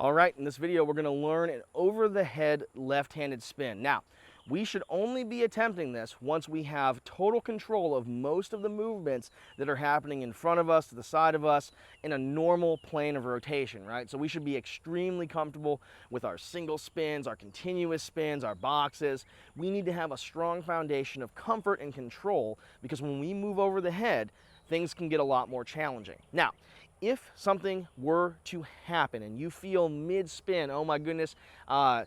All right, in this video, we're going to learn an over-the-head left-handed spin. Now, we should only be attempting this once we have total control of most of the movements that are happening in front of us, to the side of us, in a normal plane of rotation, right? So we should be extremely comfortable with our single spins, our continuous spins, our boxes. We need to have a strong foundation of comfort and control, because when we move over the head, things can get a lot more challenging. Now, if something were to happen and you feel mid-spin, oh my goodness, I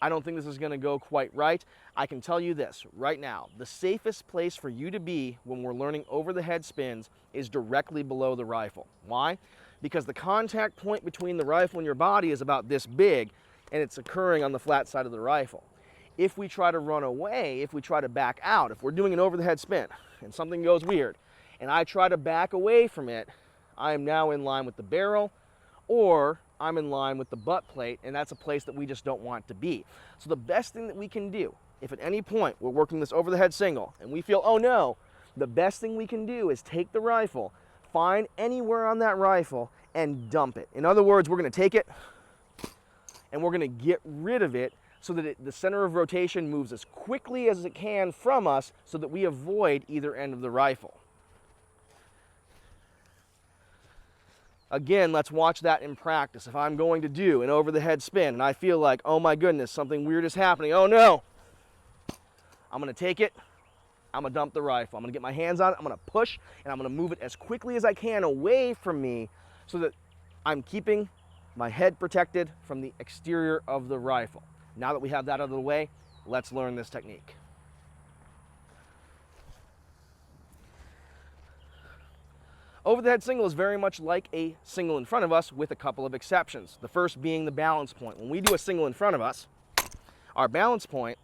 don't think this is going to go quite right, I can tell you this right now: the safest place for you to be when we're learning over-the-head spins is directly below the rifle. Why? Because the contact point between the rifle and your body is about this big, and it's occurring on the flat side of the rifle. If we try to run away, if we try to back out, if we're doing an over-the-head spin and something goes weird, and I try to back away from it, I am now in line with the barrel, or I'm in line with the butt plate, and that's a place that we just don't want to be. So the best thing that we can do, if at any point we're working this over the head single and we feel, oh no, the best thing we can do is take the rifle, find anywhere on that rifle, and dump it. In other words, we're going to take it and we're going to get rid of it so that the center of rotation moves as quickly as it can from us, so that we avoid either end of the rifle. Again, let's watch that in practice. If I'm going to do an over-the-head spin and I feel like, oh my goodness, something weird is happening, oh no, I'm going to take it, I'm going to dump the rifle. I'm going to get my hands on it, I'm going to push, and I'm going to move it as quickly as I can away from me, so that I'm keeping my head protected from the exterior of the rifle. Now that we have that out of the way, let's learn this technique. Over-the-head single is very much like a single in front of us, with a couple of exceptions. The first being the balance point. When we do a single in front of us, our balance point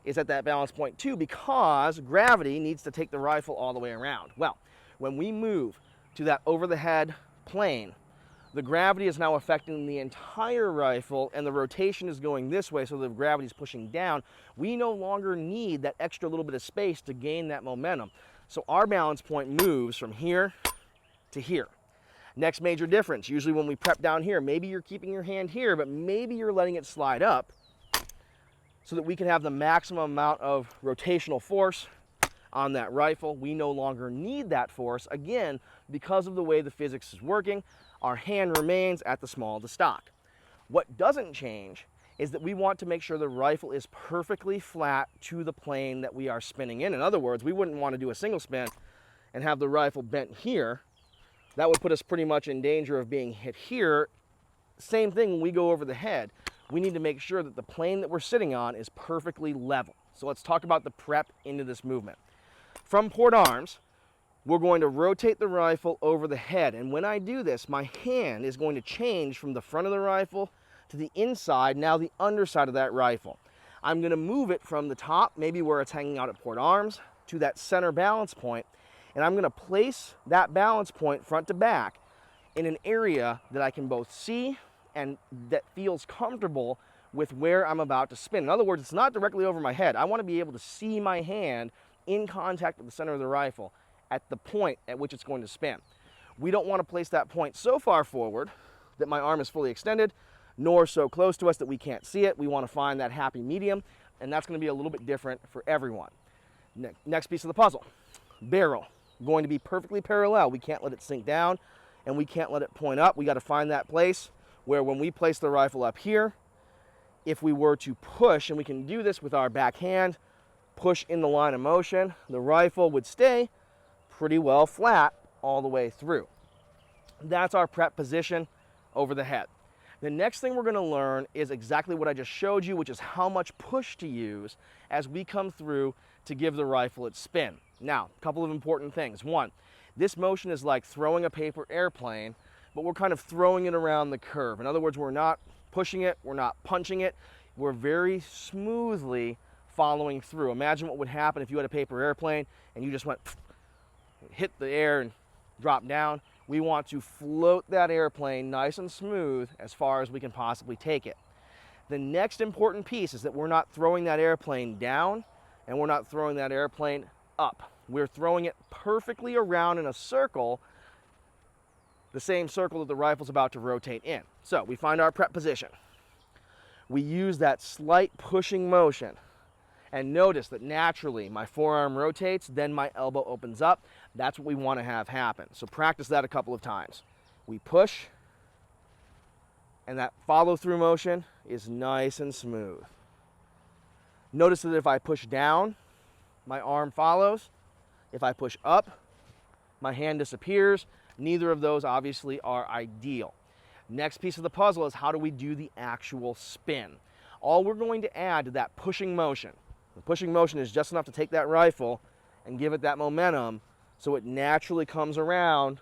is at that balance point too, because gravity needs to take the rifle all the way around. Well, when we move to that over-the-head plane, the gravity is now affecting the entire rifle, and the rotation is going this way, so the gravity is pushing down. We no longer need that extra little bit of space to gain that momentum. So our balance point moves from here to here. Next major difference, usually when we prep down here, maybe you're keeping your hand here, but maybe you're letting it slide up so that we can have the maximum amount of rotational force on that rifle. We no longer need that force, again, because of the way the physics is working. Our hand remains at the small of the stock. What doesn't change is that we want to make sure the rifle is perfectly flat to the plane that we are spinning in. In other words, we wouldn't want to do a single spin and have the rifle bent here. That would put us pretty much in danger of being hit here. Same thing when we go over the head. We need to make sure that the plane that we're sitting on is perfectly level. So let's talk about the prep into this movement. From port arms, we're going to rotate the rifle over the head. And when I do this, my hand is going to change from the front of the rifle to the inside, now the underside of that rifle. I'm going to move it from the top, maybe where it's hanging out at port arms, to that center balance point. And I'm going to place that balance point front to back in an area that I can both see and that feels comfortable with where I'm about to spin. In other words, it's not directly over my head. I want to be able to see my hand in contact with the center of the rifle at the point at which it's going to spin. We don't want to place that point so far forward that my arm is fully extended, nor so close to us that we can't see it. We want to find that happy medium, and that's going to be a little bit different for everyone. Next piece of the puzzle, barrel. Going to be perfectly parallel. We can't let it sink down, and we can't let it point up. We got to find that place where, when we place the rifle up here, if we were to push, and we can do this with our back hand, push in the line of motion, the rifle would stay pretty well flat all the way through. That's our prep position over the head. The next thing we're going to learn is exactly what I just showed you, which is how much push to use as we come through to give the rifle its spin. Now, a couple of important things. One, this motion is like throwing a paper airplane, but we're kind of throwing it around the curve. In other words, we're not pushing it, we're not punching it, we're very smoothly following through. Imagine what would happen if you had a paper airplane and you just went, hit the air and drop down. We want to float that airplane nice and smooth as far as we can possibly take it. The next important piece is that we're not throwing that airplane down, and we're not throwing that airplane up. We're throwing it perfectly around in a circle, the same circle that the rifle's about to rotate in. So we find our prep position. We use that slight pushing motion. And notice that naturally my forearm rotates, then my elbow opens up. That's what we want to have happen. So practice that a couple of times. We push, and that follow-through motion is nice and smooth. Notice that if I push down, my arm follows. If I push up, my hand disappears. Neither of those obviously are ideal. Next piece of the puzzle is how do we do the actual spin? All we're going to add to that pushing motion, the pushing motion is just enough to take that rifle and give it that momentum so it naturally comes around,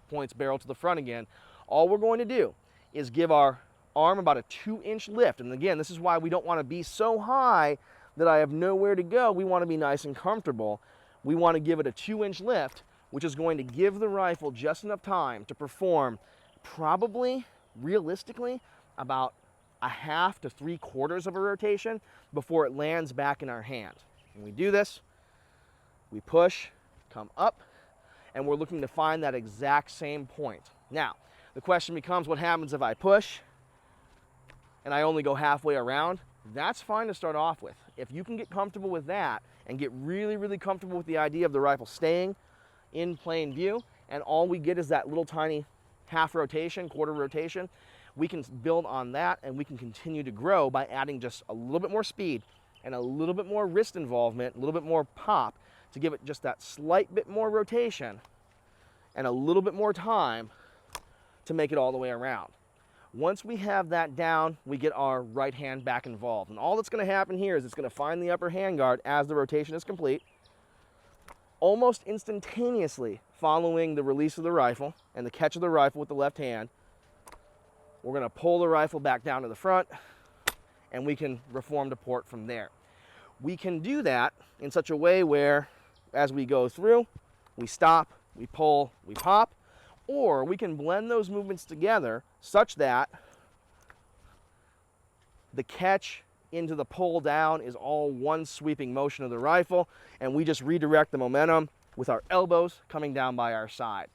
points barrel to the front again. All we're going to do is give our arm about a 2-inch lift. And again, this is why we don't want to be so high that I have nowhere to go. We want to be nice and comfortable. We want to give it a 2-inch lift, which is going to give the rifle just enough time to perform probably, realistically, about a half to 3/4 of a rotation before it lands back in our hand. When we do this, we push, come up, and we're looking to find that exact same point. Now, the question becomes, what happens if I push and I only go halfway around? That's fine to start off with. If you can get comfortable with that and get really, really comfortable with the idea of the rifle staying in plain view, and all we get is that little tiny half rotation, quarter rotation, we can build on that and we can continue to grow by adding just a little bit more speed and a little bit more wrist involvement, a little bit more pop to give it just that slight bit more rotation and a little bit more time to make it all the way around. Once we have that down, we get our right hand back involved. And all that's going to happen here is it's going to find the upper hand guard as the rotation is complete. Almost instantaneously following the release of the rifle and the catch of the rifle with the left hand, we're going to pull the rifle back down to the front and we can reform to port from there. We can do that in such a way where as we go through, we stop, we pull, we pop, or we can blend those movements together such that the catch into the pull down is all one sweeping motion of the rifle, and we just redirect the momentum with our elbows coming down by our side.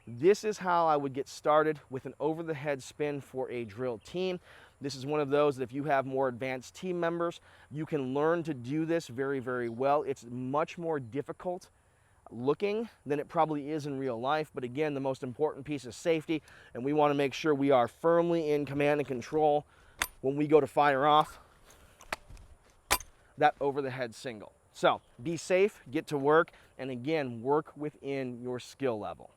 This is how I would get started with an over-the-head spin for a drill team. This is one of those that if you have more advanced team members, you can learn to do this very, very well. It's much more difficult looking than it probably is in real life, but again, the most important piece is safety, and we want to make sure we are firmly in command and control when we go to fire off that over-the-head single. So be safe, get to work, and again, work within your skill level.